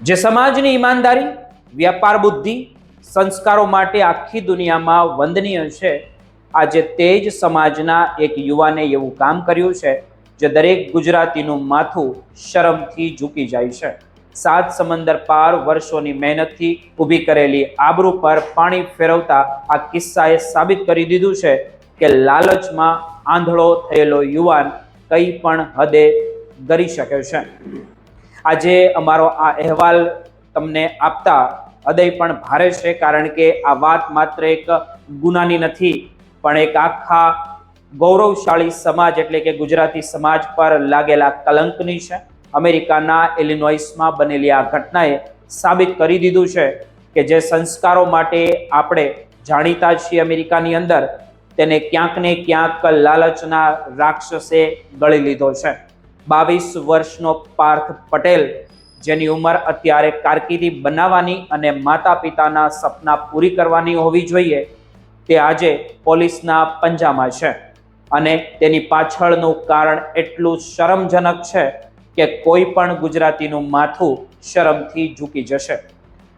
જે સમાજની ઈમાનદારી, વ્યાપાર બુદ્ધિ, સંસ્કારો માટે આખી દુનિયામાં વંદનીય છે, આજે તે જ સમાજના એક યુવાને એવું કામ કર્યું છે જે દરેક ગુજરાતીનું માથું શરમથી ઝૂકી જાય છે। 7 સમંદર પાર વર્ષોની મહેનતથી ઊભી કરેલી આબરૂ પર પાણી ફેરવતા આ કિસ્સાએ સાબિત કરી દીધું છે કે લાલચમાં આંધળો થયેલો યુવાન કંઈ પણ હદે કરી શકે છે। આજે અમારો આ અહેવાલ તમને આપતા હૃદય પણ ભારે છે, કારણ કે આ વાત માત્ર એક ગુનાની નથી, પણ એક આખા ગૌરવશાળી સમાજ એટલે કે ગુજરાતી સમાજ પર લાગેલા કલંકની છે। અમેરિકાના ઇલિનોઇસમાં બનેલી આ ઘટનાએ સાબિત કરી દીધું છે કે જે સંસ્કારો માટે આપણે જાણીતા છીએ અમેરિકાની અંદર, તેને ક્યાંક ને ક્યાંક લાલચના રાક્ષસે ગળી લીધો છે। 22 વર્ષનો પાર્થ પટેલ, જેની ઉંમર અત્યારે કારકિર્દી બનાવવાની અને માતા પિતાના સપના પૂરી કરવાની હોવી જોઈએ, તે આજે પોલીસના પંજામાં છે અને તેની પાછળનું કારણ એટલું શરમજનક છે કે કોઈ પણ ગુજરાતીનું માથું શરમથી ઝૂકી જશે।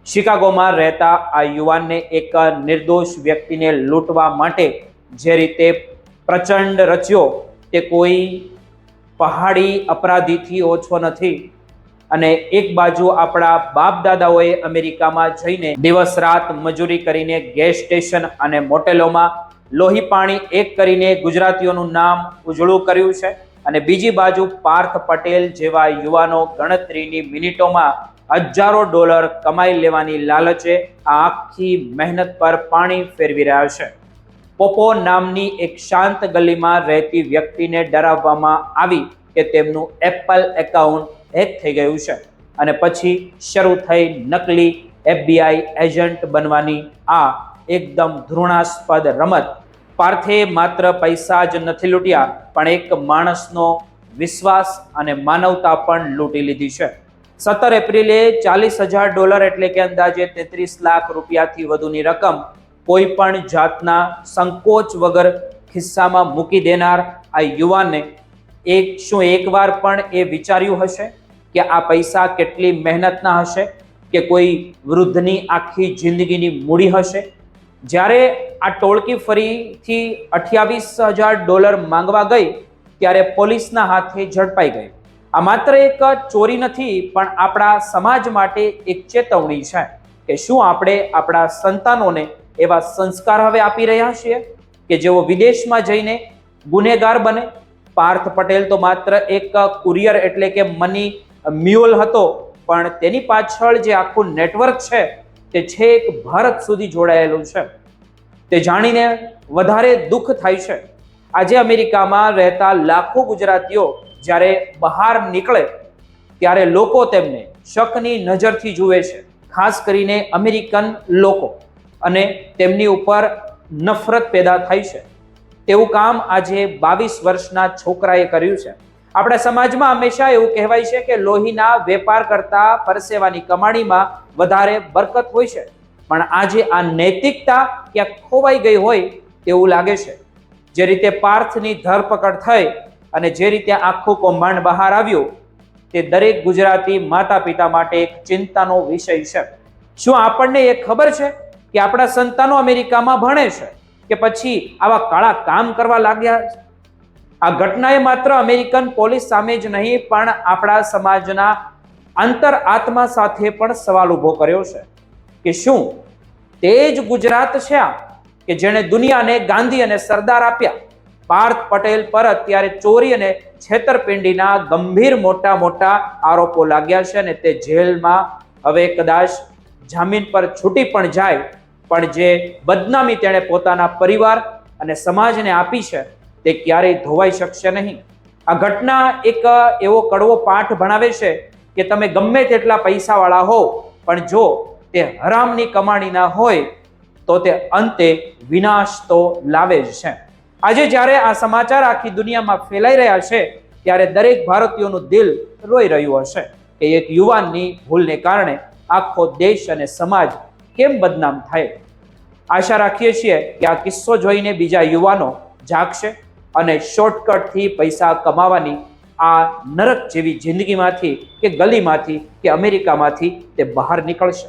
શિકાગોમાં રહેતા આ યુવાનને એક નિર્દોષ વ્યક્તિને લૂંટવા માટે જે રીતે પ્રચંડ રચ્યો તે કોઈ પહાડી અપરાધીથી ઓછો નથી। અને એક બાજુ આપણા બાપ દાદાઓએ અમેરિકામાં જઈને દિવસ રાત મજૂરી કરીને ગેસ સ્ટેશન અને મોટેલોમાં લોહી પાણી એક કરીને ગુજરાતીઓનું નામ ઉજળું કર્યું છે, અને બીજી બાજુ પાર્થ પટેલ જેવા યુવાનો ગણતરીની મિનિટોમાં હજારો ડોલર કમાઈ લેવાની લાલચે આ આખી મહેનત પર પાણી ફેરવી રહ્યા છે। પોપો નામની એક શાંત ગલીમાં રહેતી વ્યક્તિને ડરાવવામાં આવી કે તેમનું એપલ એકાઉન્ટ હેક થઈ ગયું છે, અને પછી શરૂ થઈ નકલી FBI એજન્ટ બનવાની આ એકદમ ઘૃણાસ્પદ રમત। પાર્થે માત્ર પૈસા જ નથી લૂંટ્યા, પણ એક માણસનો વિશ્વાસ અને માનવતા પણ લૂંટી લીધી છે। 17 એપ્રિલે $40,000 એટલે કે અંદાજે 33 લાખ રૂપિયાથી વધુની રકમ કોઈ પણ જાતના સંકોચ વગર ખિસ્સામાં મૂકી દેનાર આ યુવાને શું એકવાર પણ એ વિચાર્યું હશે કે આ પૈસા કેટલી મહેનતના હશે, કે કોઈ વૃદ્ધની આખી જિંદગીની મૂડી હશે? જ્યારે આ ટોળકી ફરીથી $28,000 માંગવા ગઈ ત્યારે પોલીસના હાથે ઝડપાઈ ગઈ। આ માત્ર એક ચોરી નથી, પણ આપણા સમાજ માટે એક ચેતવણી છે કે શું આપણે આપણા સંતાનોને એવા સંસ્કાર હવે આપી રહ્યા છીએ કે જેઓ વિદેશમાં જઈને ગુનેગાર બને? પાર્થ પટેલ તો માત્ર એક કુરિયર એટલે કે મની મ્યુલ હતો, પણ તેની પાછળ જે આખું નેટવર્ક છે તે છેક ભારત સુધી જોડાયેલું છે। તે જાણીને વધારે દુઃખ થાય છે। આજે અમેરિકામાં રહેતા લાખો ગુજરાતીઓ જ્યારે બહાર નીકળે ત્યારે લોકો તેમને શકની નજરથી જુએ છે, ખાસ કરીને અમેરિકન લોકો, અને તેમની ઉપર નફરત પેદા થાય છે। તેવું કામ આજે 22 વર્ષના છોકરાએ કર્યું છે। આપણા સમાજમાં હંમેશા એવું કહેવાય છે કે લોહીના વેપાર કરતા પરસેવાની કમાણીમાં વધારે બરકત હોય છે, પણ આજે આ નૈતિકતા ક્યાંક ખોવાઈ ગઈ હોય તેવું લાગે છે। જે રીતે પાર્થની ધરપકડ થઈ અને જે રીતે આખું કૌભાંડ બહાર આવ્યું, તે દરેક ગુજરાતી માતા પિતા માટે એક ચિંતાનો વિષય છે। શું આપણને એ ખબર છે કે આપણા સંતાનો અમેરિકામાં ભણે છે કે પછી આવા કાળા કામ કરવા લાગ્યા? આ ઘટનાએ માત્ર અમેરિકન પોલીસ સામે જ નહીં, પણ આપણા સમાજના અંતર આત્મા સાથે પણ સવાલ ઊભો કર્યો છે કે શું તે જ ગુજરાત છે કે જેણે દુનિયાને ગાંધી અને સરદાર આપ્યા? પાર્થ પટેલ પર અત્યારે ચોરી અને છેતરપિંડીના ગંભીર મોટા મોટા આરોપો લાગ્યા છે, અને તે જેલમાં હવે કદાચ જામીન પર છૂટી પણ જાય, પણ જે બદનામી તેણે પોતાના પરિવાર અને સમાજને આપી છે તે ક્યારેય ધોવાઈ શકશે નહીં। આ ઘટના એક એવો કડવો પાઠ ભણાવે છે કે તમે ગમે તેટલા પૈસાવાળા હો, પણ જો તે હરામની કમાણીના હોય તો તે અંતે વિનાશ તો લાવે જ છે। આજે જ્યારે આ સમાચાર આખી દુનિયામાં ફેલાઈ રહ્યા છે, ત્યારે દરેક ભારતીયોનું દિલ રોઈ રહ્યું હશે કે એક યુવાનની ભૂલને કારણે આખો દેશ અને સમાજ કેમ બદનામ થાય। આશા રાખીએ છીએ કે આ કિસ્સો જોઈને બીજા યુવાનો જાગશે અને શોર્ટકટથી પૈસા કમાવાની આ નરક જેવી જિંદગીમાંથી કે ગલીમાંથી કે અમેરિકામાંથી તે બહાર નીકળશે.